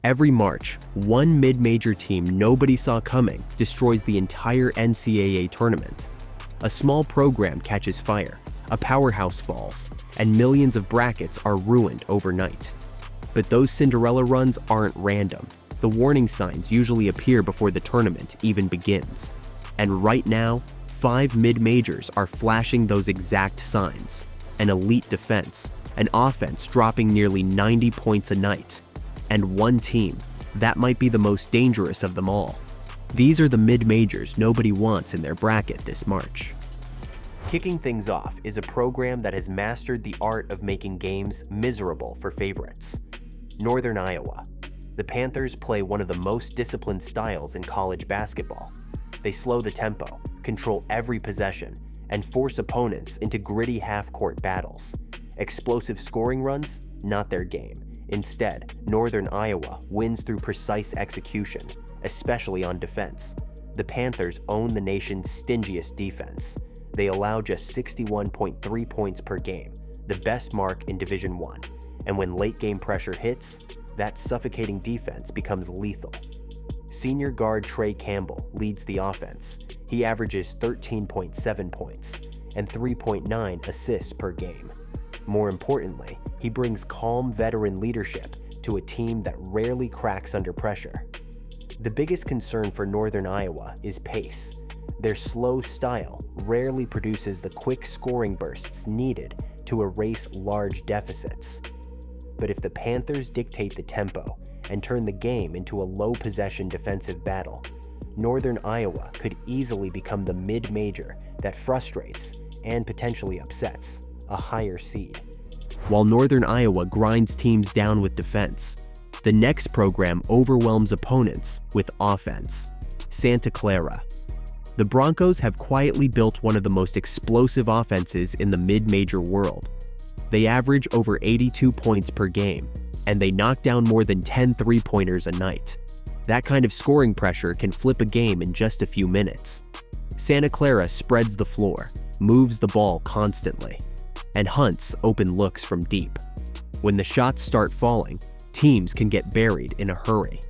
Every March, one mid-major team nobody saw coming destroys the entire NCAA tournament. A small program catches fire, a powerhouse falls, and millions of brackets are ruined overnight. But those Cinderella runs aren't random. The warning signs usually appear before the tournament even begins. And right now, 5 mid-majors are flashing those exact signs. An elite defense, an offense dropping nearly 90 points a night, and one team that might be the most dangerous of them all. These are the mid-majors nobody wants in their bracket this March. Kicking things off is a program that has mastered the art of making games miserable for favorites. Northern Iowa. The Panthers play one of the most disciplined styles in college basketball. They slow the tempo, control every possession, and force opponents into gritty half-court battles. Explosive scoring runs? Not their game. Instead, Northern Iowa wins through precise execution, especially on defense. The Panthers own the nation's stingiest defense. They allow just 61.3 points per game, the best mark in Division I. And when late-game pressure hits, that suffocating defense becomes lethal. Senior guard Trey Campbell leads the offense. He averages 13.7 points and 3.9 assists per game. More importantly, he brings calm veteran leadership to a team that rarely cracks under pressure. The biggest concern for Northern Iowa is pace. Their slow style rarely produces the quick scoring bursts needed to erase large deficits. But if the Panthers dictate the tempo and turn the game into a low-possession defensive battle, Northern Iowa could easily become the mid-major that frustrates and potentially upsets a higher seed. While Northern Iowa grinds teams down with defense, the next program overwhelms opponents with offense. Santa Clara. The Broncos have quietly built one of the most explosive offenses in the mid-major world. They average over 82 points per game, and they knock down more than 10 three-pointers a night. That kind of scoring pressure can flip a game in just a few minutes. Santa Clara spreads the floor, moves the ball constantly, and hunts open looks from deep. When the shots start falling, teams can get buried in a hurry.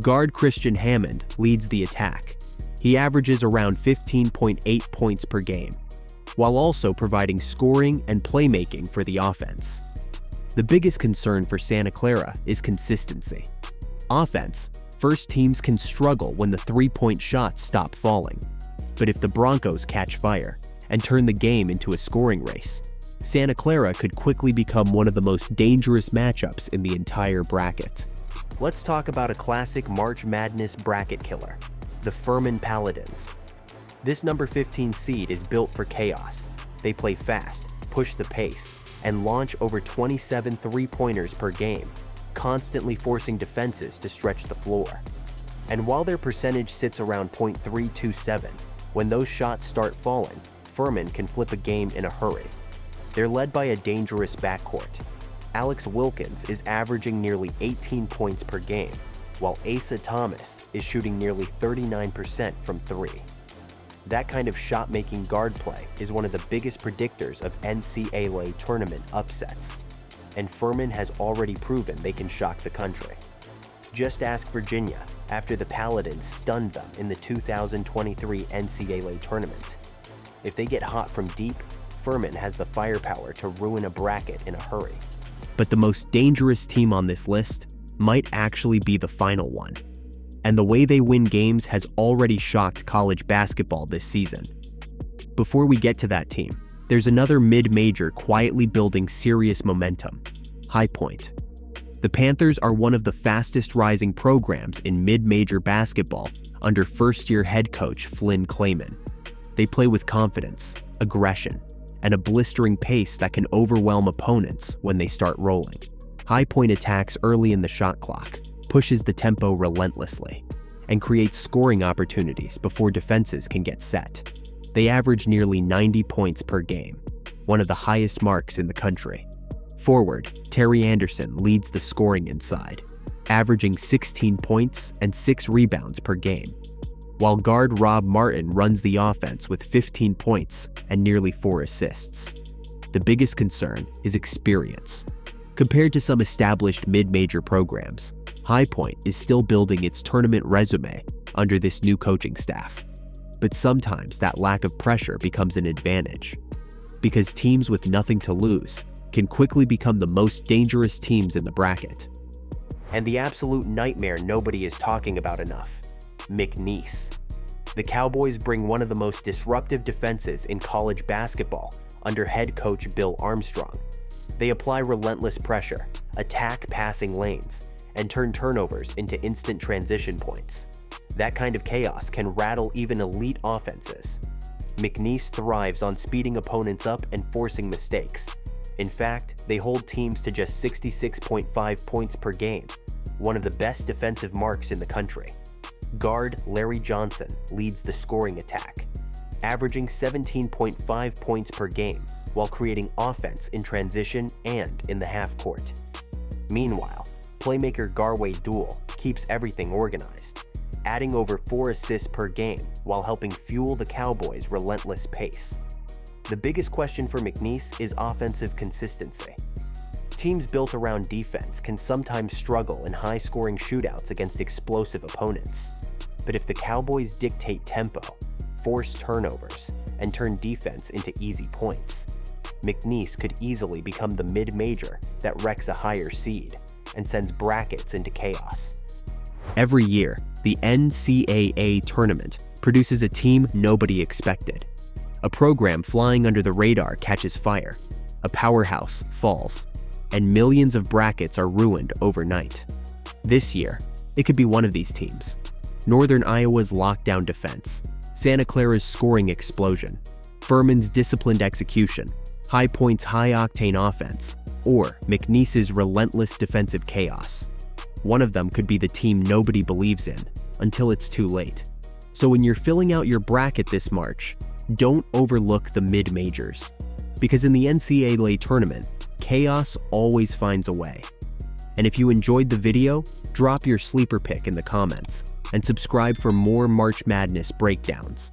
Guard Christian Hammond leads the attack. He averages around 15.8 points per game, while also providing scoring and playmaking for the offense. The biggest concern for Santa Clara is consistency. Offense, first teams can struggle when the three-point shots stop falling. But if the Broncos catch fire and turn the game into a scoring race, Santa Clara could quickly become one of the most dangerous matchups in the entire bracket. Let's talk about a classic March Madness bracket killer, the Furman Paladins. This number 15 seed is built for chaos. They play fast, push the pace, and launch over 27 three-pointers per game, constantly forcing defenses to stretch the floor. And while their percentage sits around .327, when those shots start falling, Furman can flip a game in a hurry. They're led by a dangerous backcourt. Alex Wilkins is averaging nearly 18 points per game, while Asa Thomas is shooting nearly 39% from three. That kind of shot-making guard play is one of the biggest predictors of NCAA Tournament upsets, and Furman has already proven they can shock the country. Just ask Virginia after the Paladins stunned them in the 2023 NCAA Tournament. If they get hot from deep, Furman has the firepower to ruin a bracket in a hurry. But the most dangerous team on this list might actually be the final one. And the way they win games has already shocked college basketball this season. Before we get to that team, there's another mid-major quietly building serious momentum, High Point. The Panthers are one of the fastest rising programs in mid-major basketball under first-year head coach Flynn Clayman. They play with confidence, aggression, and a blistering pace that can overwhelm opponents when they start rolling. High Point attacks early in the shot clock, pushes the tempo relentlessly, and creates scoring opportunities before defenses can get set. They average nearly 90 points per game, one of the highest marks in the country. Forward, Terry Anderson leads the scoring inside, averaging 16 points and 6 rebounds per game, while guard Rob Martin runs the offense with 15 points and nearly 4 assists. The biggest concern is experience. Compared to some established mid-major programs, High Point is still building its tournament resume under this new coaching staff. But sometimes that lack of pressure becomes an advantage, because teams with nothing to lose can quickly become the most dangerous teams in the bracket. And the absolute nightmare nobody is talking about enough: McNeese. The Cowboys bring one of the most disruptive defenses in college basketball under head coach Bill Armstrong. They apply relentless pressure, attack passing lanes, and turn turnovers into instant transition points. That kind of chaos can rattle even elite offenses. McNeese thrives on speeding opponents up and forcing mistakes. In fact, they hold teams to just 66.5 points per game, one of the best defensive marks in the country. Guard Larry Johnson leads the scoring attack, averaging 17.5 points per game while creating offense in transition and in the half court. Meanwhile, playmaker Garway Duel keeps everything organized, adding over 4 assists per game while helping fuel the Cowboys' relentless pace. The biggest question for McNeese is offensive consistency. Teams built around defense can sometimes struggle in high-scoring shootouts against explosive opponents. But if the Cowboys dictate tempo, force turnovers, and turn defense into easy points, McNeese could easily become the mid-major that wrecks a higher seed and sends brackets into chaos. Every year, the NCAA Tournament produces a team nobody expected. A program flying under the radar catches fire, a powerhouse falls, and millions of brackets are ruined overnight. This year, it could be one of these teams: Northern Iowa's lockdown defense, Santa Clara's scoring explosion, Furman's disciplined execution, High Point's high-octane offense, or McNeese's relentless defensive chaos. One of them could be the team nobody believes in until it's too late. So when you're filling out your bracket this March, don't overlook the mid-majors, because in the NCAA Tournament, chaos always finds a way. And if you enjoyed the video, drop your sleeper pick in the comments and subscribe for more March Madness breakdowns.